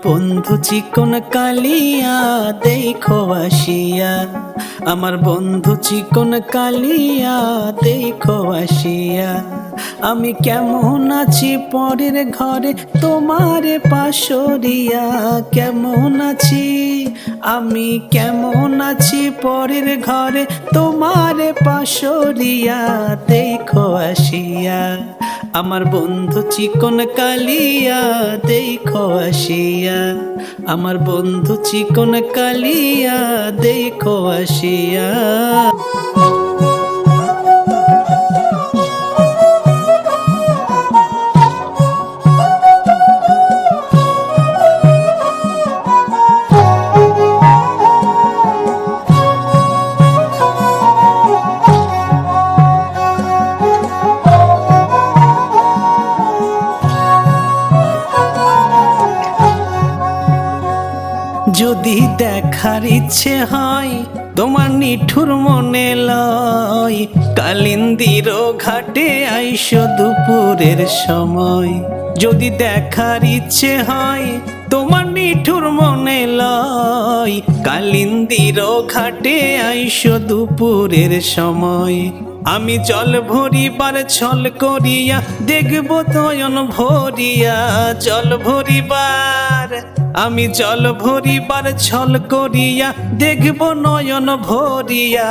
বন্ধু চিকন কালিয়া দেখো আসিয়া, আমার বন্ধু চিকন কালিয়া দেখো আসিয়া। আমি কেমন আছি পরের ঘরে তোমার পাশরিয়া, কেমন আছি আমি কেমন আছি পরের ঘরে তোমার পাশরিয়া দেখো আসিয়া। আমার বন্ধু চিকন কালিয়া দেখো আসিয়া, আমার বন্ধু চিকন কালিয়া দেখো আসিয়া। যদি দেখার ইচ্ছে হয় তোমার নিঠুর মনে লয়, কালিন্দির ঘাটে আইসো দুপুরের সময়। যদি দেখার ইচ্ছে হয় তোমার নিঠুর মনে লয়, কালিন্দির ঘাটে আইসো দুপুরের সময়। আমি জল ভরিবার ছল করিয়া দেখব নয়ন ভরিয়া, জল ভরিবার আমি জল ভরিবার ছল করিয়া দেখব নয়ন ভরিয়া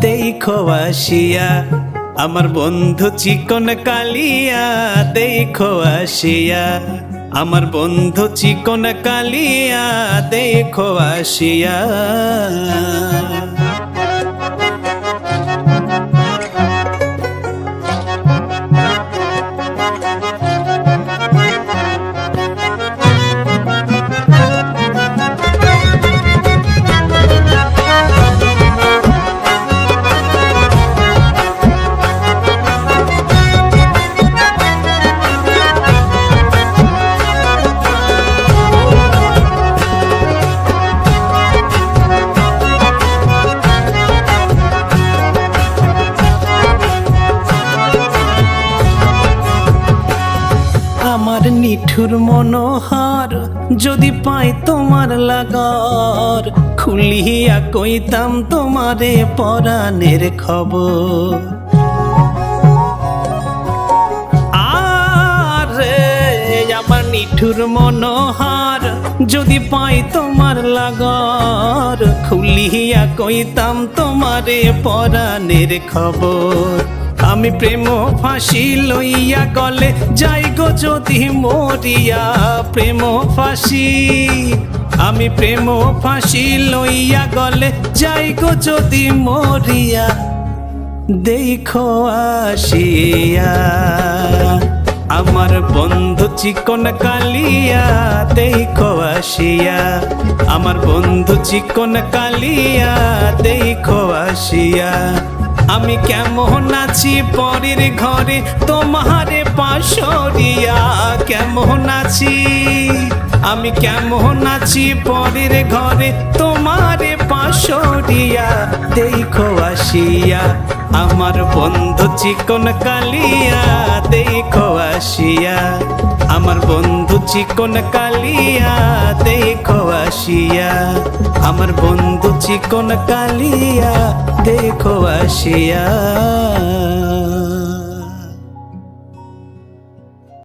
দেখো আসিয়া। আমার বন্ধু চিকন কালিয়া দেখো আসিয়া, আমার বন্ধু চিকন কালিয়া দেখো আসিয়া। আমার নিঠুর মনোহর যদি পাই তোমার লাগর, খুলিয়া কইতাম তোমারে পরাণের খবর। আরে আমার নিঠুর মনোহর যদি পাই তোমার লাগর, খুলিয়া কইতাম তোমারে পরাণের খবর। আমি প্রেম ফাঁসি লইয়া গলে যাই গো যদি মরিয়া, প্রেম ফাঁসি আমি প্রেম ফাঁসি লইয়া গলে যাই গো যদি মরিয়া দেখো আসিয়া। আমার বন্ধু চিকন কালিয়া দেখো আসিয়া, আমার বন্ধু চিকন কালিয়া দেখো আসিয়া। আমি কেমন আছি পরের ঘরে তোমারে পাশরিয়া, কেমন আছি আমি কেমন আছি পরের ঘরে তোমারে পাশরিয়া দেখো আসিয়া। আমার বন্ধু চিকন কালিয়া দেখো আসিয়া, আমার বন্ধু চিকন কালিয়া দেখো আসিয়া, আমার বন্ধু চিকন কালিয়া দেখো আসিয়া।